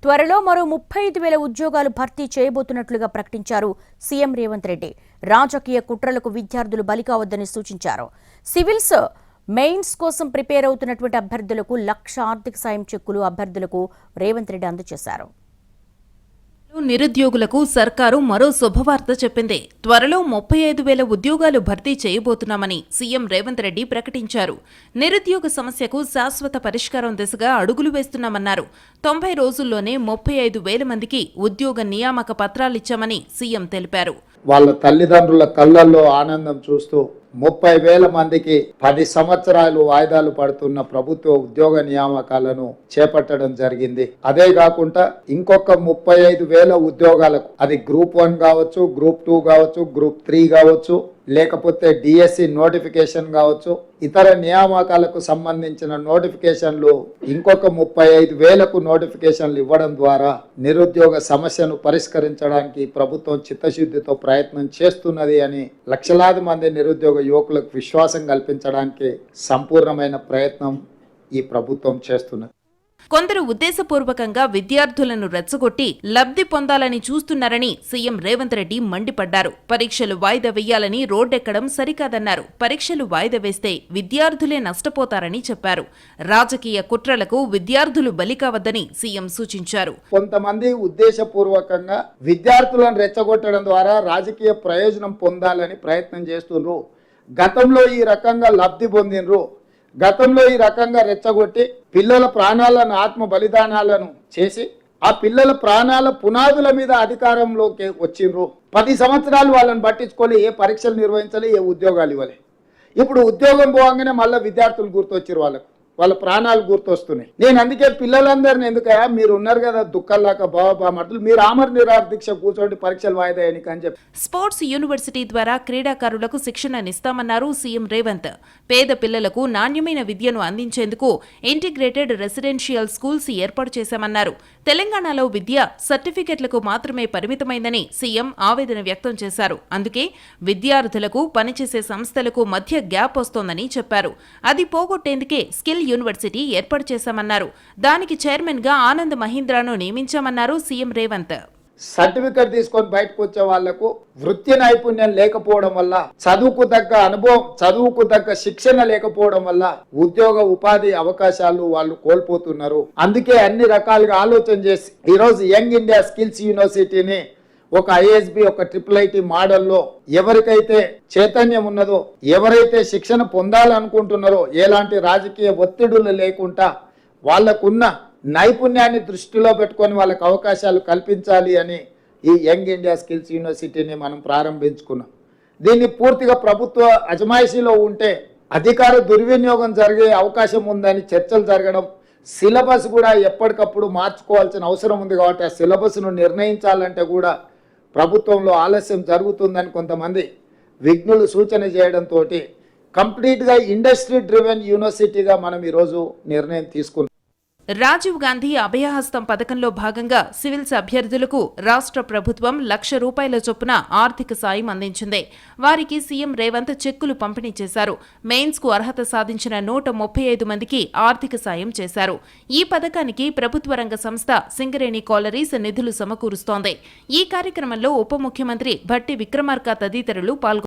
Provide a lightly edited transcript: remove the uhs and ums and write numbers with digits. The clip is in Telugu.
త్వరలో మరో 35,000 ఉద్యోగాలు భర్తీ చేయబోతున్నట్లుగా ప్రకటించారు సీఎం రేవంత్ రెడ్డి. రాజకీయ కుట్రలకు విద్యార్థులు బలికావద్దని సూచించారు. సివిల్స్ మెయిన్స్ కోసం ప్రిపేర్ అవుతున్నటువంటి అభ్యర్థులకు 1,00,000 ఆర్థిక సాయం చెక్కులు అభ్యర్థులకు రేవంత్ రెడ్డి అందజేశారు. నిరుద్యోగులకు సర్కారు మరో శుభవార్త చెప్పింది. త్వరలో 35,000 ఉద్యోగాలు భర్తీ చేయబోతున్నామని సీఎం రేవంత్ రెడ్డి ప్రకటించారు. నిరుద్యోగ సమస్యకు శాశ్వత పరిష్కారం దిశగా అడుగులు వేస్తున్నామన్నారు. 90 రోజుల్లోనే 35,000 మందికి ఉద్యోగ నియామక పత్రాలిచ్చామని సీఎం తెలిపారు. వాళ్ళ తల్లిదండ్రుల కళ్ళల్లో ఆనందం చూస్తూ 30,000 మందికి 10 సంవత్సరాలు వాయిదాలు పడుతున్న ప్రభుత్వ ఉద్యోగ నియామకాలను చేపట్టడం జరిగింది. అదే కాకుండా ఇంకొక 35,000 ఉద్యోగాలకు, అది గ్రూప్ 1 కావచ్చు, గ్రూప్ 2 కావచ్చు, గ్రూప్ 3 కావచ్చు, లేకపోతే డిఎస్సి నోటిఫికేషన్ కావచ్చు, ఇతర నియామకాలకు సంబంధించిన నోటిఫికేషన్లు ఇంకొక 35,000కు నోటిఫికేషన్లు ఇవ్వడం ద్వారా నిరుద్యోగ సమస్యను పరిష్కరించడానికి ప్రభుత్వం చిత్తశుద్ధితో ప్రయత్నం చేస్తున్నది అని లక్షలాది మంది నిరుద్యోగ యువకులకు విశ్వాసం కల్పించడానికి సంపూర్ణమైన ప్రయత్నం ఈ ప్రభుత్వం చేస్తున్నది. కొందరు ఉద్దేశపూర్వకంగా విద్యార్థులను రెచ్చగొట్టి లబ్ధి పొందాలని చూస్తున్నారని సీఎం రేవంత్ రెడ్డి మండిపడ్డారు. పరీక్షలు వాయిదా వేయాలని రోడ్డెక్కడం సరికాదన్నారు. పరీక్షలు వాయిదా వేస్తే విద్యార్థులే నష్టపోతారని చెప్పారు. రాజకీయ కుట్రలకు విద్యార్థులు బలికావద్దని సీఎం సూచించారు. కొంతమంది ఉద్దేశపూర్వకంగా విద్యార్థులను రెచ్చగొట్టడం ద్వారా రాజకీయ ప్రయోజనం పొందాలని ప్రయత్నం చేస్తున్నారు. గతంలో ఈ రకంగా లబ్ధి పొందినరు. గతంలో ఈ రకంగా రెచ్చగొట్టి పిల్లల ప్రాణాలను ఆత్మ బలిదానాలను చేసి ఆ పిల్లల ప్రాణాల పునాదుల మీద అధికారంలోకి వచ్చిండ్రు. 10 సంవత్సరాలు వాళ్ళని పట్టించుకొని ఏ పరీక్షలు నిర్వహించాలి, ఏ ఉద్యోగాలు ఇవ్వాలి. ఇప్పుడు ఉద్యోగం పోగానే మళ్ళీ విద్యార్థులు గుర్తొచ్చారు, వాళ్ళ ప్రాణాలు గుర్తొస్తున్నాయి. నేను అందుకే పిల్లలందరినీ ఎందుకయ్యా, మీరు ఉన్నారు కదా దుఃఖాల్లాక బామర్దులు, మీరు ఆమర నిరాహార దీక్ష కూర్చోండి పరీక్షలు వాయిదా వేయడానికి అని చెప్పి. స్పోర్ట్స్ యూనివర్సిటీ ద్వారా క్రీడాకారులకు శిక్షణనిస్తామన్నారు సీఎం రేవంత్. పేద పిల్లలకు నాణ్యమైన విద్యను అందించేందుకు ఇంటిగ్రేటెడ్ రెసిడెన్షియల్ స్కూల్స్ ఏర్పాటు చేశామన్నారు. తెలంగాణలో విద్య సర్టిఫికెట్లకు మాత్రమే పరిమితమైందని సీఎం ఆవేదన వ్యక్తం చేశారు. అందుకే విద్యార్థులకు పనిచేసే సంస్థలకు మధ్య గ్యాప్ వస్తోందని చెప్పారు. అది పోగొట్టేందుకే స్కిల్ యూనివర్సిటీ ఏర్పాటు చేశామన్నారు. దానికి చైర్మన్ గా ఆనంద్ మహీంద్రాను నియమించామన్నారు సీఎం రేవంత్. సర్టిఫికెట్ తీసుకొని బయటకు వచ్చే వాళ్లకు వృత్తి నైపుణ్యం లేకపోవడం వల్ల, చదువుకు తగ్గ అనుభవం, చదువుకు తగ్గ శిక్షణ లేకపోవడం వల్ల ఉద్యోగ ఉపాధి అవకాశాలు వాళ్ళు కోల్పోతున్నారు. అందుకే అన్ని రకాలుగా ఆలోచన చేసి ఈరోజు యంగ్ ఇండియా స్కిల్స్ యూనివర్సిటీని ఒక ఐఎస్బి, ఒక IIIT మోడల్లో ఎవరికైతే చైతన్యం ఉన్నదో, ఎవరైతే శిక్షణ పొందాలనుకుంటున్నారో, ఎలాంటి రాజకీయ ఒత్తిడులు లేకుండా వాళ్ళకున్న నైపుణ్యాన్ని దృష్టిలో పెట్టుకొని వాళ్ళకు అవకాశాలు కల్పించాలి అని ఈ యంగ్ ఇండియా స్కిల్స్ యూనివర్సిటీని మనం ప్రారంభించుకున్నాం. దీన్ని పూర్తిగా ప్రభుత్వ అజమాయిషీలో ఉంటే అధికార దుర్వినియోగం జరిగే అవకాశం ఉందని చర్చలు జరగడం, సిలబస్ కూడా ఎప్పటికప్పుడు మార్చుకోవాల్సిన అవసరం ఉంది. కాబట్టి ఆ సిలబస్ను నిర్ణయించాలంటే కూడా ప్రభుత్వంలో ఆలస్యం జరుగుతుందని కొంతమంది విఘ్నులు సూచన చేయడంతో కంప్లీట్గా ఇండస్ట్రీ డ్రివెన్ యూనివర్సిటీగా మనం ఈరోజు నిర్ణయం తీసుకున్నాం. రాజీవ్ గాంధీ అభయహస్తం పథకంలో భాగంగా సివిల్స్ అభ్యర్థులకు రాష్ట్ర ప్రభుత్వం ₹1,00,000 చొప్పున ఆర్థిక సాయం అందించింది. వారికి సీఎం రేవంత్ చెక్కులు పంపిణీ చేశారు. మెయిన్స్ కు అర్హత సాధించిన 135 మందికి ఆర్థిక సాయం చేశారు. ఈ పథకానికి ప్రభుత్వ రంగ సంస్థ సింగరేణి కాలరీస్ నిధులు సమకూరుస్తోంది. ఈ కార్యక్రమంలో ఉప ముఖ్యమంత్రి భట్టి విక్రమార్క తదితరులు పాల్గొన్నారు.